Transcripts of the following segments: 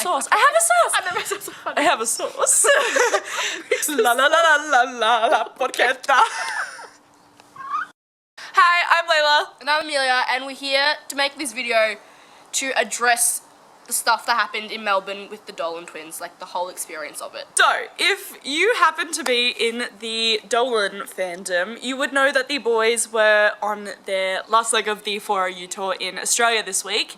sauce. I have a sauce. I never said so funny. I have a sauce. La la la la la la la porchetta. Hi, I'm Layla. And I'm Amelia, and we're here to make this video to address the stuff that happened in Melbourne with the Dolan twins, like the whole experience of it. So, if you happen to be in the Dolan fandom, you would know that the boys were on their last leg of the 4OU tour in Australia this week.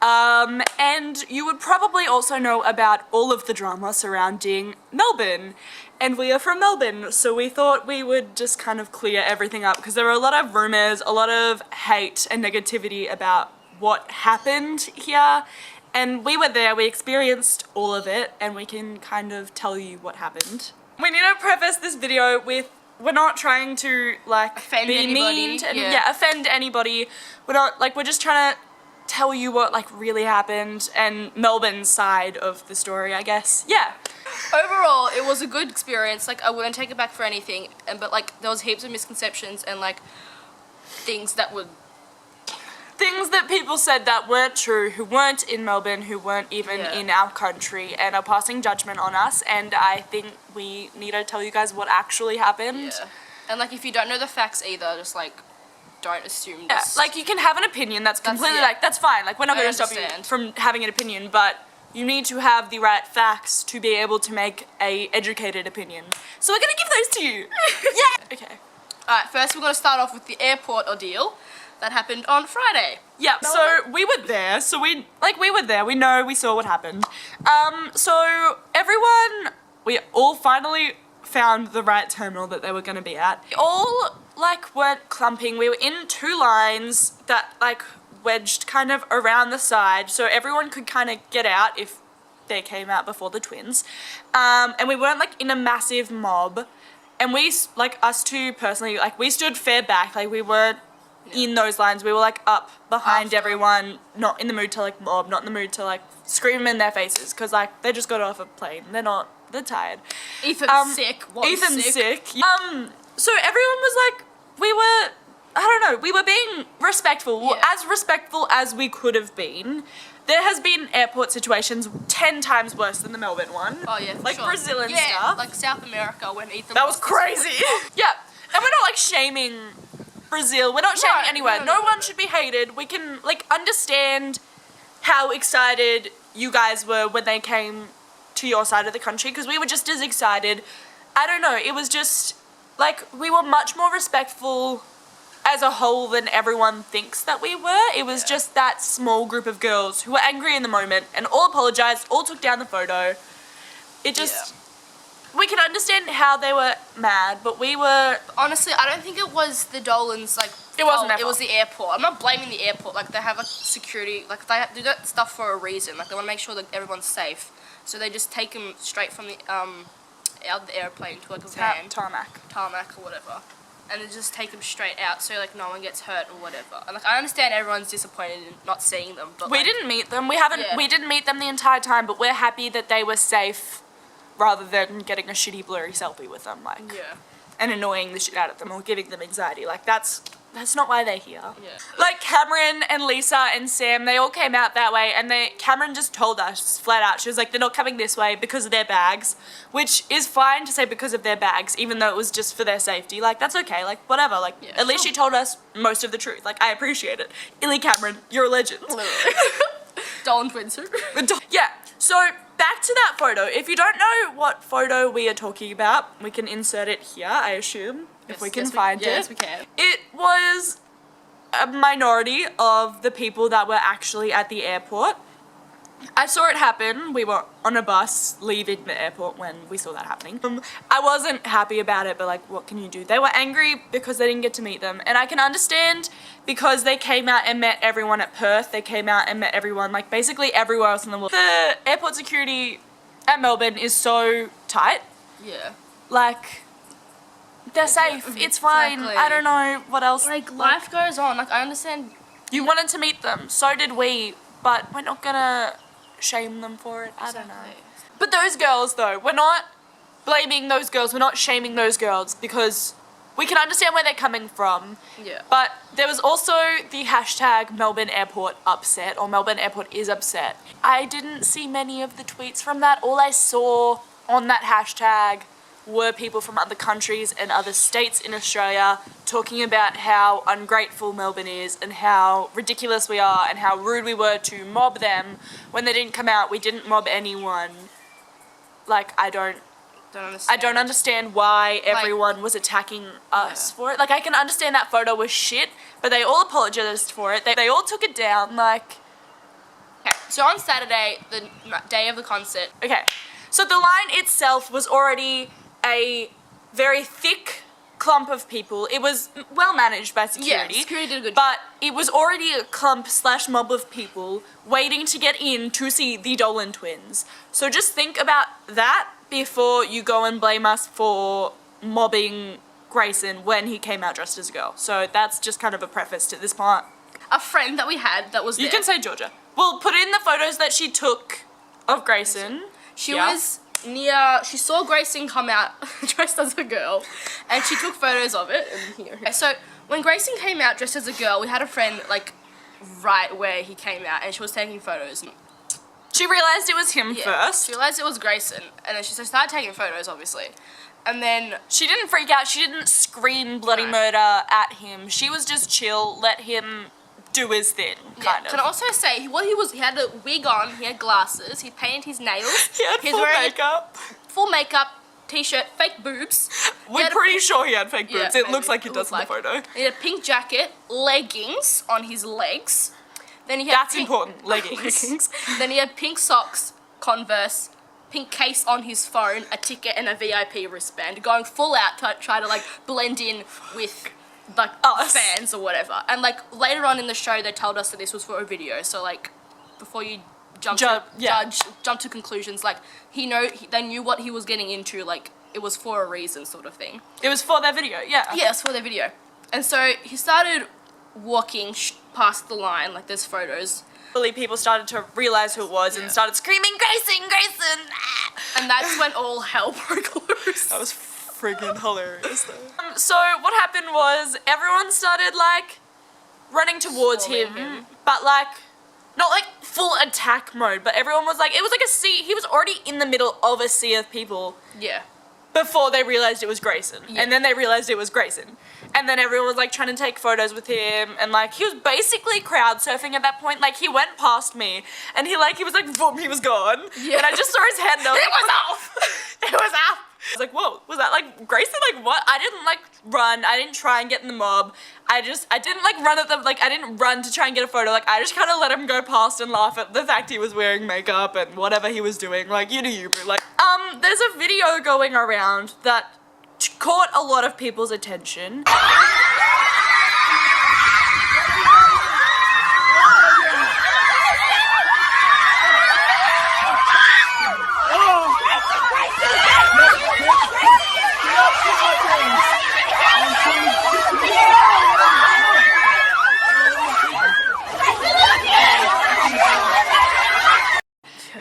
And you would probably also know about all of the drama surrounding Melbourne. And we are from Melbourne, so we thought we would just kind of clear everything up because there were a lot of rumours, a lot of hate and negativity about what happened here. And we were there, we experienced all of it, and we can kind of tell you what happened. We need to preface this video with, we're not trying to like Offend be anybody, mean to yeah. offend anybody. We're not like, we're just trying to tell you what like really happened and Melbourne's side of the story, I guess. Yeah. Overall, it was a good experience. Like, I wouldn't take it back for anything. But like, there was heaps of misconceptions and like things that people said that weren't true, who weren't in Melbourne, who weren't even in our country, and are passing judgment on us. And I think we need to tell you guys what actually happened. Yeah. And like, if you don't know the facts either, just like, don't assume this. Yeah, like you can have an opinion that's completely like, that's fine. Like, we're not going to stop you from having an opinion, but you need to have the right facts to be able to make a educated opinion. So we're going to give those to you. Yeah. Okay. Alright, first we're going to start off with the airport ordeal that happened on Friday. Yeah, so we were there, we know, we saw what happened. So everyone, we all finally found the right terminal that they were going to be at. We all, like, weren't clumping. We were in two lines that, like, wedged kind of around the side, so everyone could kind of get out if they came out before the twins. And we weren't, like, in a massive mob. And we, like, us two personally, like, we stood fair back, like, we weren't in those lines. We were like up behind everyone, not in the mood to like mob, not in the mood to like scream in their faces, because like they just got off a plane, they're tired. Ethan's sick. Ethan's sick. So everyone was like, I don't know, we were being respectful, as respectful as we could have been. There has been airport situations 10 times worse than the Melbourne one. Oh yeah, like sure. Brazil and yeah, stuff. like South America when Ethan. That was crazy. Yeah, and we're not like shaming Brazil, we're not shaming anywhere. No one should be hated. We can like understand how excited you guys were when they came to your side of the country, because we were just as excited. I don't know, it was just like we were much more respectful as a whole than everyone thinks that we were. It was just that small group of girls who were angry in the moment and all apologized, all took down the photo. It just we can understand how they were mad, but we were... Honestly, I don't think it was the Dolans, like... It wasn't It was the airport. I'm not blaming the airport. Like, they have a security... Like, they do that stuff for a reason. Like, they want to make sure that everyone's safe. So they just take them straight from the, out of the airplane to, like, a van. Tarmac or whatever. And they just take them straight out so, like, no one gets hurt or whatever. And, like, I understand everyone's disappointed in not seeing them, but, we didn't meet them. We didn't meet them the entire time, but we're happy that they were safe, rather than getting a shitty blurry selfie with them, like, and annoying the shit out of them or giving them anxiety. Like, that's not why they're here. Yeah. Like, Cameron and Lisa and Sam, they all came out that way, and Cameron just told us flat out, she was like, they're not coming this way because of their bags, which is fine to say because of their bags, even though it was just for their safety. Like, that's okay, like, whatever, like, at least she told us most of the truth. Like, I appreciate it. Illy Cameron, you're a legend. Literally. Dolan Twin. Yeah, so back to that photo. If you don't know what photo we are talking about, we can insert it here, I assume, if we can find it. Yes, we can. It was a minority of the people that were actually at the airport. I saw it happen. We were on a bus leaving the airport when we saw that happening. I wasn't happy about it, but like, what can you do? They were angry because they didn't get to meet them. And I can understand because they came out and met everyone at Perth. They came out and met everyone, like basically everywhere else in the world. The airport security at Melbourne is so tight. Yeah. Like, they're safe. It's fine. Exactly. I don't know what else. Like, life goes on. Like, I understand. You wanted to meet them. So did we. But we're not gonna shame them for it. I don't know. But those girls though, we're not blaming those girls, we're not shaming those girls because we can understand where they're coming from. Yeah. But there was also the hashtag Melbourne Airport upset, or Melbourne Airport is upset. I didn't see many of the tweets from that. All I saw on that hashtag were people from other countries and other states in Australia talking about how ungrateful Melbourne is and how ridiculous we are and how rude we were to mob them when they didn't come out. We didn't mob anyone. Like, I don't understand why everyone was attacking us for it. Like, I can understand that photo was shit, but they all apologized for it. They all took it down, like... Okay, so on Saturday, the day of the concert... Okay, so the line itself was already a very thick clump of people. It was well managed by security. Yeah, security did a good job. But it was already a clump/mob of people waiting to get in to see the Dolan Twins. So just think about that before you go and blame us for mobbing Grayson when he came out dressed as a girl. So that's just kind of a preface to this part. A friend that we had that was there. You can say Georgia. We'll put in the photos that she took of Grayson. She was near, she saw Grayson come out dressed as a girl, and she took photos of it. And here. So when Grayson came out dressed as a girl, we had a friend like right where he came out, and she was taking photos. She realised it was him first. She realised it was Grayson, and then she started taking photos, obviously. And then... She didn't freak out, she didn't scream bloody murder at him. She was just chill, let him do his thing, kind of. Can I also say, he had a wig on, he had glasses, he painted his nails. He had full makeup. Full makeup, t-shirt, fake boobs. We're pretty sure he had fake boobs. Yeah, it looks like it does in the photo. He had a pink jacket, leggings on his legs. Then he had That's important, leggings. Then he had pink socks, Converse, pink case on his phone, a ticket and a VIP wristband, going full out to try to like blend in with like us fans or whatever. And like later on in the show they told us that this was for a video, so like before you jump to conclusions, like they knew what he was getting into, like it was for a reason sort of thing. It was for their video, yeah. Yeah, it was for their video. And so he started walking past the line, like there's photos. People started to realise who it was and started screaming, Grayson, Grayson! And that's when all hell broke loose. That was friggin' hilarious though. So what happened was everyone started like running towards him, but like not like full attack mode, but everyone was like, it was like a sea, he was already in the middle of a sea of people. Yeah. Before they realised it was Grayson. Yeah. And then they realised it was Grayson. And then everyone was like trying to take photos with him, and like he was basically crowd surfing at that point. Like he went past me and he was like boom, he was gone. Yeah. And I just saw his hand up. It was off! It was off! I was like, whoa, was that like Grayson? Like what? I didn't like run, I didn't try and get in the mob. I didn't like run at them, like I didn't run to try and get a photo. Like I just kind of let him go past and laugh at the fact he was wearing makeup and whatever he was doing. Like you do you, boo. Like there's a video going around that caught a lot of people's attention.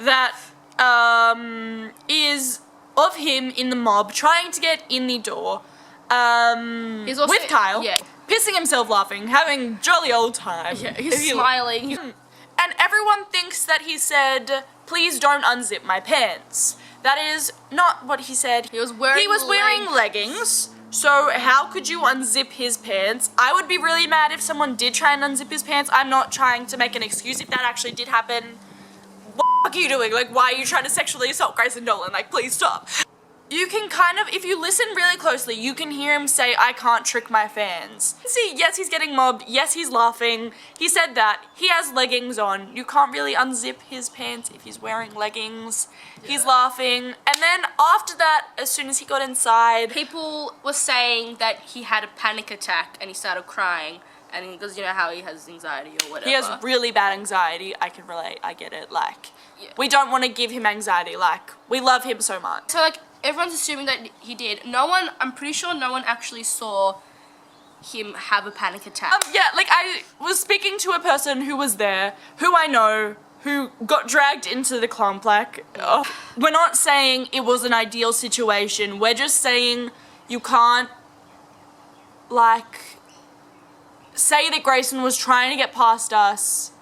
That is of him in the mob trying to get in the door He's also, with Kyle, yeah. pissing himself laughing, having jolly old time. Yeah, he's smiling. And everyone thinks that he said, please don't unzip my pants. That is not what he said. He was wearing leggings. So how could you unzip his pants? I would be really mad if someone did try and unzip his pants. I'm not trying to make an excuse if that actually did happen. What the fuck are you doing? Like, why are you trying to sexually assault Grayson Dolan? Like, please stop. You can kind of, if you listen really closely, you can hear him say, I can't trick my fans. See, yes, he's getting mobbed. Yes, he's laughing. He said that. He has leggings on. You can't really unzip his pants if he's wearing leggings. Yeah. He's laughing. And then after that, as soon as he got inside, people were saying that he had a panic attack and he started crying. And because you know how he has anxiety or whatever. He has really bad anxiety. I can relate. I get it. Like, we don't want to give him anxiety. Like, we love him so much. So, like, everyone's assuming that he did. I'm pretty sure no one actually saw him have a panic attack. Yeah, like, I was speaking to a person who was there, who I know, who got dragged into the clump. Like, we're not saying it was an ideal situation. We're just saying you can't like, say that Grayson was trying to get past us,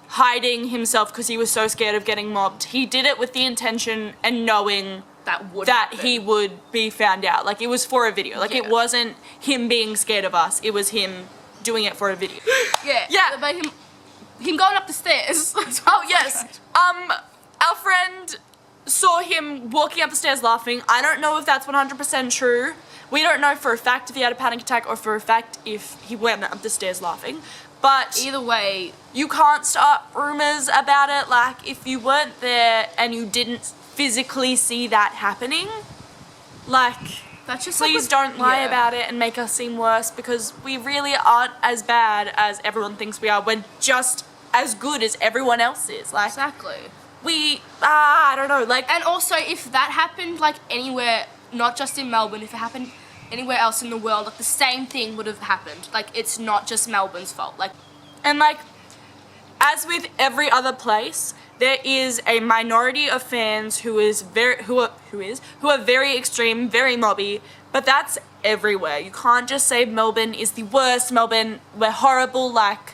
hiding himself because he was so scared of getting mobbed. He did it with the intention and knowing that he would be found out. Like, it was for a video. Like, it wasn't him being scared of us. It was him doing it for a video. Yeah. But him going up the stairs. Oh, yes. Our friend saw him walking up the stairs laughing. I don't know if that's 100% true. We don't know for a fact if he had a panic attack or for a fact if he went up the stairs laughing. But either way, you can't start rumors about it. Like, if you weren't there and you didn't physically see that happening, like, that's just please don't lie about it and make us seem worse, because we really aren't as bad as everyone thinks we are. We're just as good as everyone else is. Like, exactly. I don't know, like... And also, if that happened, like, anywhere, not just in Melbourne, if it happened anywhere else in the world, like, the same thing would have happened. Like, it's not just Melbourne's fault. Like, and, like, as with every other place, there is a minority of fans who are very extreme, very mobby, but that's everywhere. You can't just say Melbourne is the worst, Melbourne, we're horrible. Like,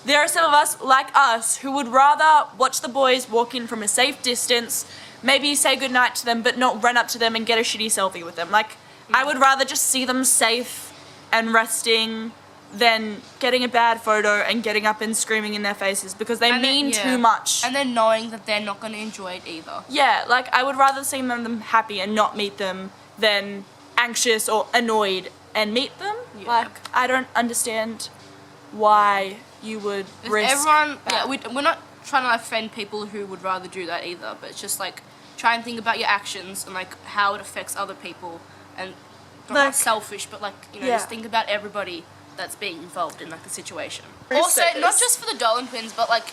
there are some of us, like us, who would rather watch the boys walk in from a safe distance, maybe say goodnight to them, but not run up to them and get a shitty selfie with them. Like, I would rather just see them safe and resting than getting a bad photo and getting up and screaming in their faces, because they mean too much. And then knowing that they're not going to enjoy it either. Yeah, like, I would rather see them happy and not meet them than anxious or annoyed and meet them. Yeah. Like, I don't understand why you would risk everyone that. We're not trying to offend people who would rather do that either, but it's just like, try and think about your actions and like how it affects other people, and not selfish, but like, you know, just think about everybody that's being involved in like the situation. Also, not just for the Dolan Twins, but like,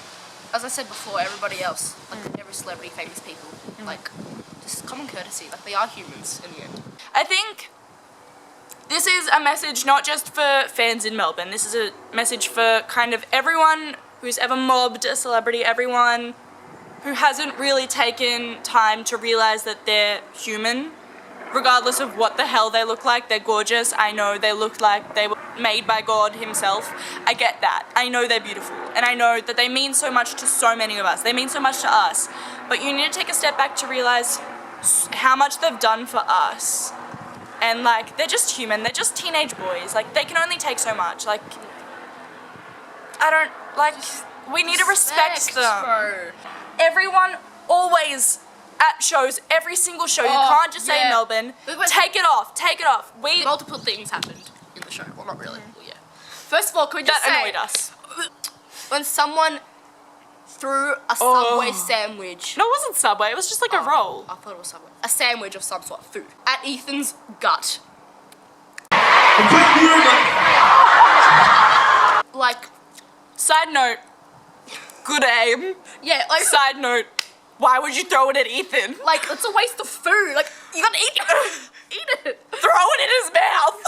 as I said before, everybody else, like every celebrity, famous people, like, just common courtesy. Like, they are humans in the end. I think this is a message not just for fans in Melbourne. This is a message for kind of everyone who's ever mobbed a celebrity, everyone who hasn't really taken time to realize that they're human, regardless of what the hell they look like. They're gorgeous. I know they look like they were made by God himself. I get that. I know they're beautiful. And I know that they mean so much to so many of us. They mean so much to us. But you need to take a step back to realize how much they've done for us. And, like, they're just human. They're just teenage boys. Like, they can only take so much. Like, I don't, like, we need to respect them. Bro. Everyone always at shows, every single show, you can't just say Melbourne. Take it off. Take it off. Multiple things happened in the show. Well, not really. Well, yeah. First of all, could we just say... That annoyed us. When someone threw a Subway sandwich... No, it wasn't Subway. It was just like a roll. I thought it was Subway. A sandwich of some sort of food. At Ethan's gut. Like... Side note. Good aim. Yeah, like... Side note. Why would you throw it at Ethan? Like, it's a waste of food. Like, you gotta eat it. Eat it. Throw it in his mouth.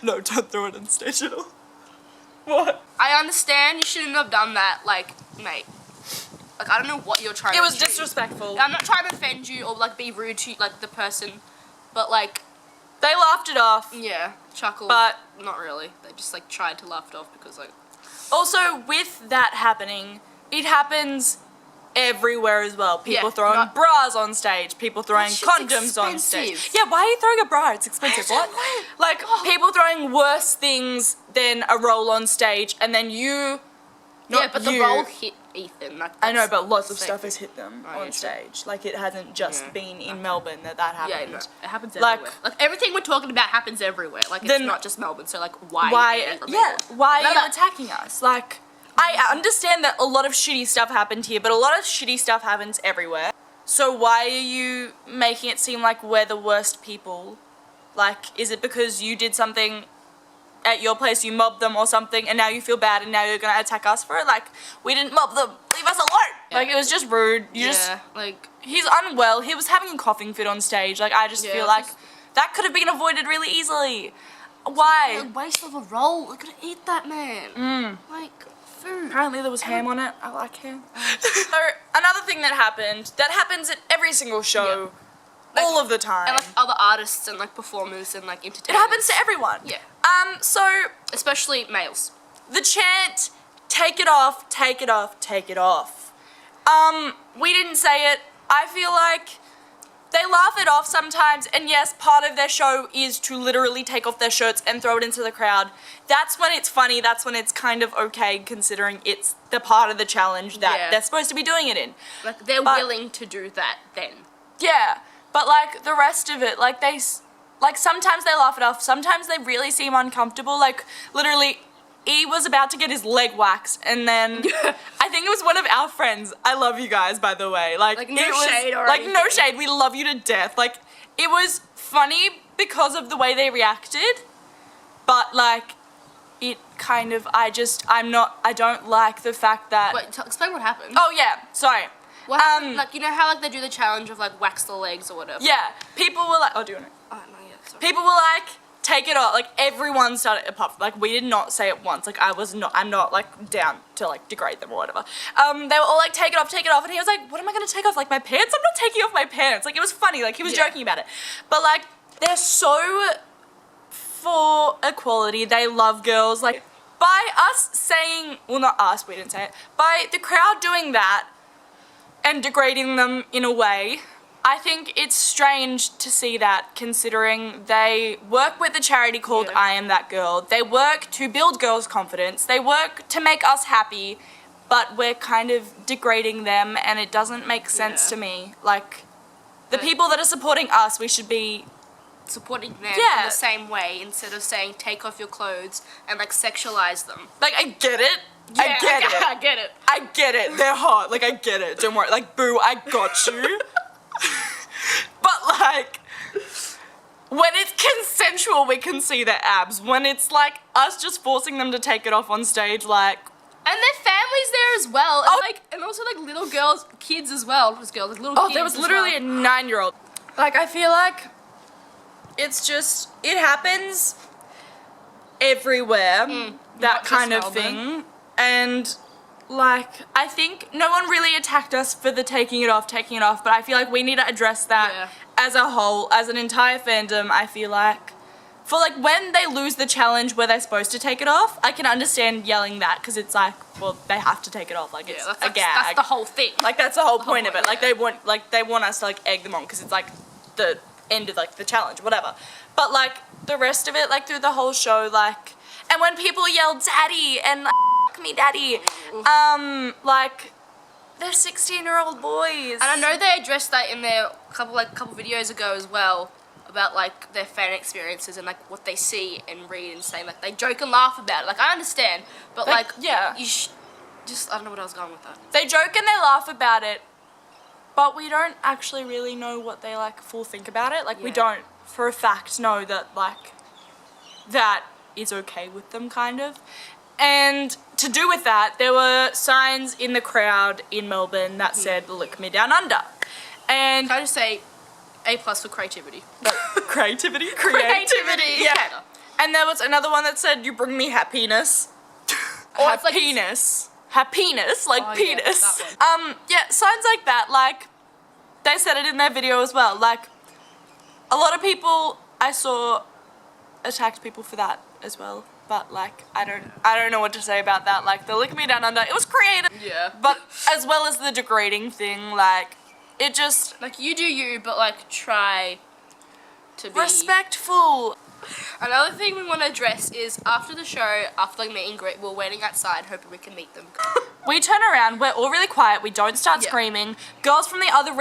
No, don't throw it on stage at all. What? I understand you shouldn't have done that, like, mate. Like, I don't know what you're trying to do. It was disrespectful. I'm not trying to offend you or, like, be rude to, like, the person, but, like... They laughed it off. Yeah, chuckled. But... Not really. They just, like, tried to laugh it off because, like... Also, with that happening, it happens everywhere as well. People throwing bras on stage, people throwing condoms on stage. Yeah, why are you throwing a bra? It's expensive. What? Like, people throwing worse things than a roll on stage, and then you... the roll hit Ethan. Like, I know, but lots of stuff has hit them on stage. Like, it hasn't just been in Melbourne that happened. Yeah, no, it happens everywhere. Like, everything we're talking about happens everywhere. Like, it's not just Melbourne, so, like, why are you attacking us? Like... I understand that a lot of shitty stuff happened here, but a lot of shitty stuff happens everywhere. So why are you making it seem like we're the worst people? Like, is it because you did something at your place, you mobbed them or something, and now you feel bad and now you're gonna attack us for it? Like, we didn't mob them. Leave us alone! Yeah. Like, it was just rude. Like... He's unwell. He was having a coughing fit on stage. Like, I just feel like that could have been avoided really easily. Why? A waste of a roll. We're gonna eat that, man. Like... Food. Apparently there was ham on it. I like ham. So, another thing that happens at every single show, Like, all of the time. And like other artists and like performers and like It entertainers. happens to everyone. Yeah. So Especially males. the chant, take it off, take it off, take it off. We didn't say it. I feel like they laugh it off sometimes, and yes, part of their show is to literally take off their shirts and throw it into the crowd. That's when it's funny, that's when it's kind of okay, considering it's the part of the challenge that they're supposed to be doing it in. Like, they're willing to do that then. Yeah, but like, the rest of it, like, sometimes they laugh it off, sometimes they really seem uncomfortable, like, literally, he was about to get his leg waxed, and then I think it was one of our friends. I love you guys, by the way. Like no shade or like anything. no shade. We love you to death. Like, it was funny because of the way they reacted, but like it kind of I don't like the fact that. Wait, explain what happened. Oh yeah, sorry. What happened? Like, you know how like they do the challenge of like wax the legs or whatever. Yeah, people were like, oh, do you want it? Oh no, yeah. Sorry. People were like, take it off. Like, everyone started, apart from, like, we did not say it once. Like, I'm not, like, down to, like, degrade them or whatever. They were all like, take it off, and he was like, what am I gonna take off? Like, my pants? I'm not taking off my pants. Like, it was funny. Like, he was joking about it. But, like, they're so for equality. They love girls. Like, by us saying, well, not us, we didn't say it, by the crowd doing that and degrading them in a way, I think it's strange to see that, considering they work with a charity called I Am That Girl. They work to build girls' confidence. They work to make us happy, but we're kind of degrading them, and it doesn't make sense to me. Like, the people that are supporting us, we should be supporting them in the same way, instead of saying take off your clothes and like sexualize them. Like, I get it. Yeah, I get it. I get it. I get it. They're hot. Like, I get it. Don't worry. Like, boo, I got you. But, like, when it's consensual, we can see their abs. When it's, like, us just forcing them to take it off on stage, like... And their families there as well. And, and also, like, little girls, kids as well. Not just girls, like, little kids. Oh, there was literally a 9-year-old. Like, I feel like it's just... It happens everywhere, that kind of thing. And... Like, I think no one really attacked us for the taking it off, but I feel like we need to address that as a whole, as an entire fandom. I feel like, for like when they lose the challenge where they're supposed to take it off, I can understand yelling that, because it's like, well, they have to take it off, like it's a gag. That's the whole thing. Like, that's the whole point of it. Like, they want us to like egg them on, because it's like the end of like the challenge, whatever. But like the rest of it, like through the whole show, like, and when people yell "daddy" and like, me daddy, like, they're 16-year-old boys. And I know they addressed that in their couple videos ago as well, about like their fan experiences and like what they see and read and saying, like, they joke and laugh about it. Like, I understand, but like you just, I don't know what I was going with that. They joke and they laugh about it, but we don't actually really know what they like full think about it. Like, we don't for a fact know that like that is okay with them, kind of. And to do with that, there were signs in the crowd in Melbourne that said, "Look me down under." And can I just say, A+ for creativity. Creativity? Yeah. And there was another one that said, "You bring me happiness." Or happiness. Happiness, like penis. Signs like that, like, they said it in their video as well. Like, a lot of people I saw attacked people for that as well. But like, I don't know what to say about that. Like, the lick me down under, it was creative. Yeah. But as well as the degrading thing, like, it just... Like, you do you, but like, try to be... respectful. Another thing we want to address is, after the show, after like meet and greet, we're waiting outside hoping we can meet them. We turn around, we're all really quiet, we don't start screaming. Girls from the other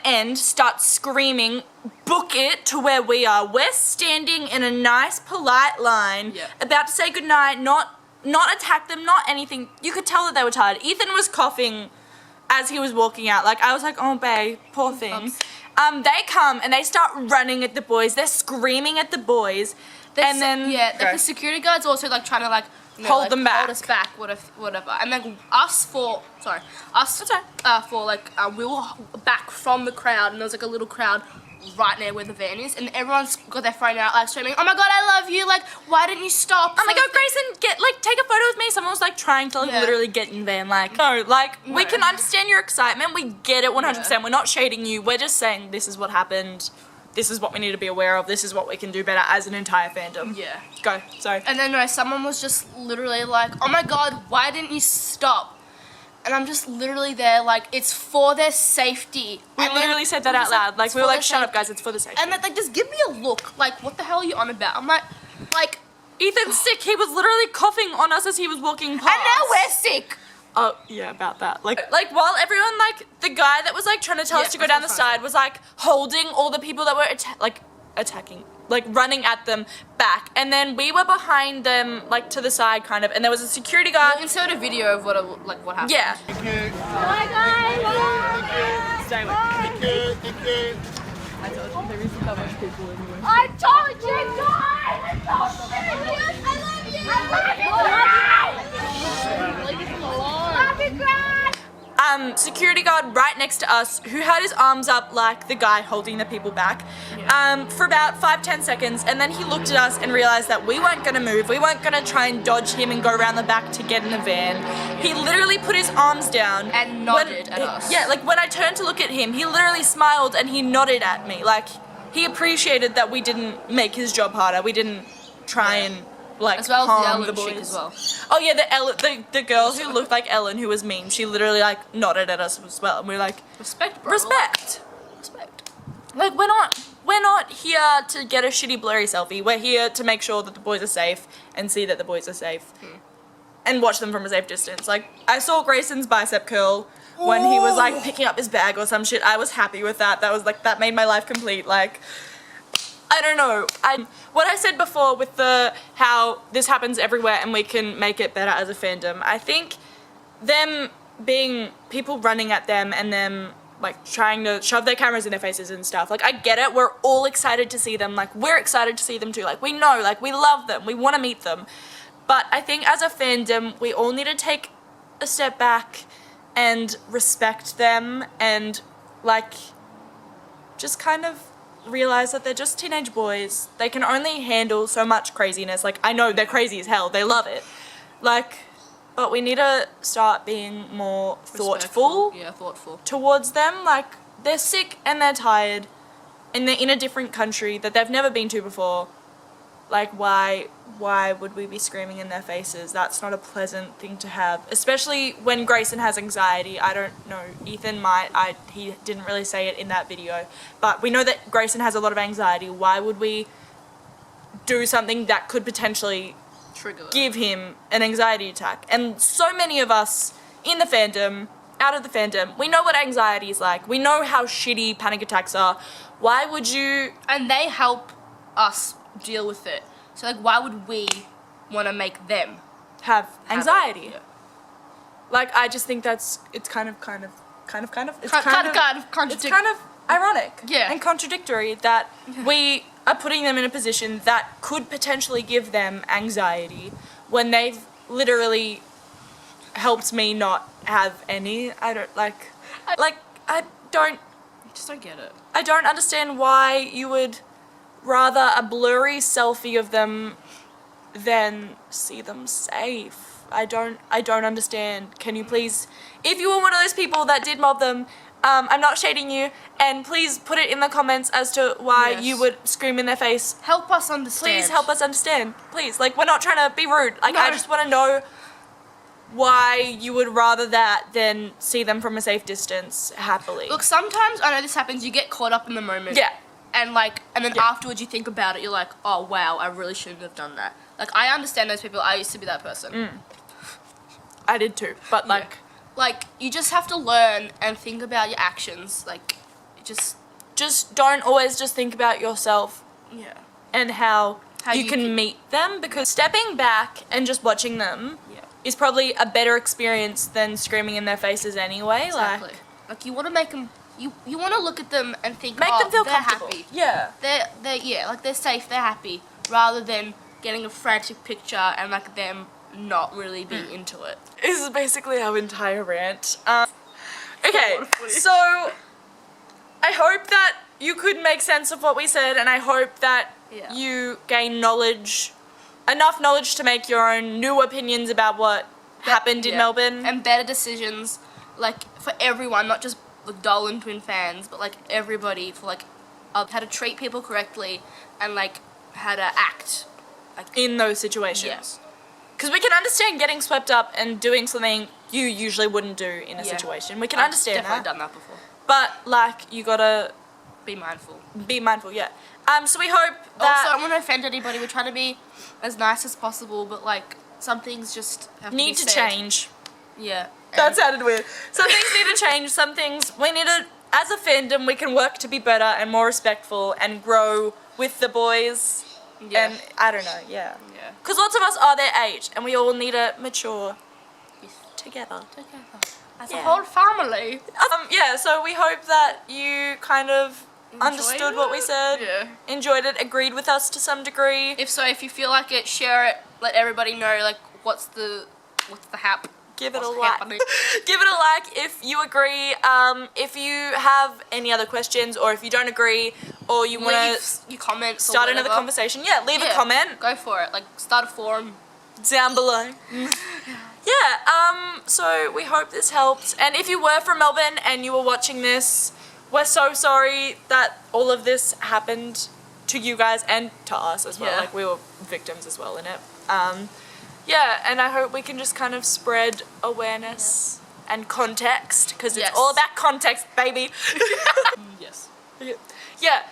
end start screaming, book it to where we are. We're standing in a nice, polite line, about to say goodnight, not attack them, not anything. You could tell that they were tired. Ethan was coughing as he was walking out. Like, I was like, oh, babe, poor thing. They come and they start running at the boys. They're screaming at the boys. And then... the security guards also like trying to like... hold them back. Hold us back, whatever. And then we were back from the crowd, and there was like a little crowd right near where the van is, and everyone's got their phone out, like screaming, "Oh my god, I love you! Like, why didn't you stop?" Oh my god, Grayson, take a photo with me. Someone was like trying to literally get in the van. Like, no, we can understand your excitement. We get it 100%. Yeah. We're not shading you. We're just saying this is what happened. This is what we need to be aware of. This is what we can do better as an entire fandom. Yeah. Go. Sorry. And then someone was just literally like, "Oh my god, why didn't you stop?" And I'm just literally there like, it's for their safety. We literally said that out loud. Like, we were like, shut up guys, it's for the safety. And then like, just give me a look. Like, what the hell are you on about? I'm like, Ethan's sick. He was literally coughing on us as he was walking past. And now we're sick. Oh, yeah, about that. Like while everyone, the guy that was, trying to tell us to go down the side was, holding all the people that were, attacking, running at them back. And then we were behind them, to the side, kind of, and there was a security guard. We'll insert a video of what happened. Yeah. Thank you. Bye, guys. Stay away. Thank you. Thank you. I told you, there isn't that much people anyway. I told you guys! I love you! Security guard right next to us who had his arms up like the guy holding the people back for about 5-10 seconds, and then he looked at us and realized that we weren't going to move. We weren't going to try and dodge him and go around the back to get in the van. He literally put his arms down and nodded at us. Yeah, when I turned to look at him, he literally smiled and he nodded at me. He appreciated that we didn't make his job harder. We didn't try and as well as the harm Ellen the boys. chick as well. Oh yeah, the girl who looked like Ellen, who was mean, she literally nodded at us as well, and we were like, respect, bro. Respect. We're not here to get a shitty blurry selfie. We're here to make sure that the boys are safe and see that the boys are safe, and watch them from a safe distance. I saw Grayson's bicep curl when he was picking up his bag or some shit. I was happy with that. That was that made my life complete. I don't know. What I said before with how this happens everywhere and we can make it better as a fandom. I think them being people running at them and them trying to shove their cameras in their faces and stuff. I get it. We're all excited to see them. We're excited to see them too. We know. We love them. We want to meet them. But I think as a fandom, we all need to take a step back and respect them and just kind of realize that they're just teenage boys. They can only handle so much craziness. I know they're crazy as hell. They love it. But we need to start being more thoughtful. Yeah, thoughtful. Towards them. They're sick and they're tired and they're in a different country that they've never been to before. Why would we be screaming in their faces? That's not a pleasant thing to have. Especially when Grayson has anxiety. I don't know. Ethan might. He didn't really say it in that video. But we know that Grayson has a lot of anxiety. Why would we do something that could potentially give him an anxiety attack? And so many of us in the fandom, out of the fandom, we know what anxiety is like. We know how shitty panic attacks are. Why would you... And they help us deal with it. So why would we want to make them have anxiety? Yeah. I just think it's kind of contradictory. It's kind of ironic. Yeah. And contradictory that we are putting them in a position that could potentially give them anxiety when they've literally helped me not have any. I just don't get it. I don't understand why you would rather a blurry selfie of them than see them safe. I don't understand. Can you please, if you were one of those people that did mob them, I'm not shading you, and please put it in the comments as to why you would scream in their face. Help us understand. Please help us understand. Please, we're not trying to be rude. No. I just want to know why you would rather that than see them from a safe distance happily. Look, sometimes, I know this happens, you get caught up in the moment. Yeah. And then afterwards you think about it, you're like, oh wow, I really shouldn't have done that. I understand those people, I used to be that person. I did too, but you just have to learn and think about your actions, just don't always just think about yourself. Yeah. And how you can meet them, because stepping back and just watching them is probably a better experience than screaming in their faces anyway. Exactly. You want to make them... You want to look at them and think, make them feel they're comfortable. Happy. Yeah. They're safe, they're happy, rather than getting a frantic picture and them not really be into it. This is basically our entire rant. Okay, so I hope that you could make sense of what we said, and I hope that you gain knowledge, enough knowledge to make your own new opinions about what happened in Melbourne. And better decisions, like, for everyone, not just the Dolan Twin fans, but, like, everybody, for, like, how to treat people correctly and, like, how to act. Like, in those situations. Because we can understand getting swept up and doing something you usually wouldn't do in a situation. We can understand definitely that. done that before. But, like, you gotta... Be mindful. Be mindful, yeah. So we hope that... Also, I don't want to offend anybody. We try to be as nice as possible, but, like, some things just have need to to change. Yeah. That sounded weird. Some things need to change. Some things we need to... As a fandom, we can work to be better and more respectful and grow with the boys. Yeah. And, I don't know, yeah. Yeah. Because lots of us are their age, and we all need to mature together. As a whole family. Yeah, so we hope that you kind of understood what we said, enjoyed it, agreed with us to some degree. If so, if you feel like it, share it, let everybody know, like, what's the hap. Give it a like. Give it a like if you agree. If you have any other questions, or if you don't agree, or you want to your comments, start another conversation, leave a comment. Go for it. Like, start a forum down below. So we hope this helped. And if you were from Melbourne and you were watching this, we're so sorry that all of this happened to you guys and to us as well. Like, we were victims as well in it. And I hope we can just kind of spread awareness and context, because it's all about context, baby. Yes. Yeah.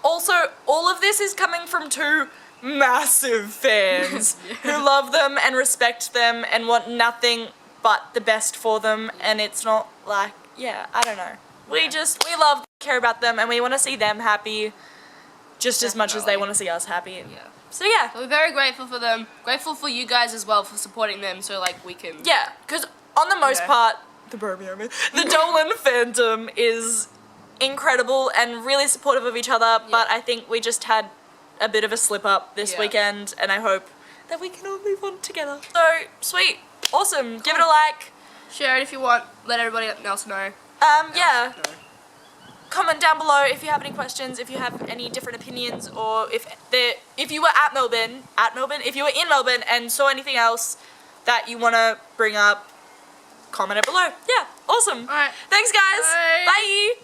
Also, all of this is coming from two massive fans who love them and respect them and want nothing but the best for them. And it's not like, I don't know. We love, care about them, and we want to see them happy just as much as they want to see us happy. So we're very grateful for them. Grateful for you guys as well for supporting them, so like we can. Yeah, because on the most part, the Dolan fandom is incredible and really supportive of each other. But I think we just had a bit of a slip up this weekend, and I hope that we can all move on together. So sweet, awesome. Give it a like. Share it if you want. Let everybody else know. Comment down below if you have any questions, if you have any different opinions, or if you were at Melbourne, if you were in Melbourne and saw anything else that you want to bring up, comment it below. Yeah, awesome. All right. Thanks, guys. Bye. Bye.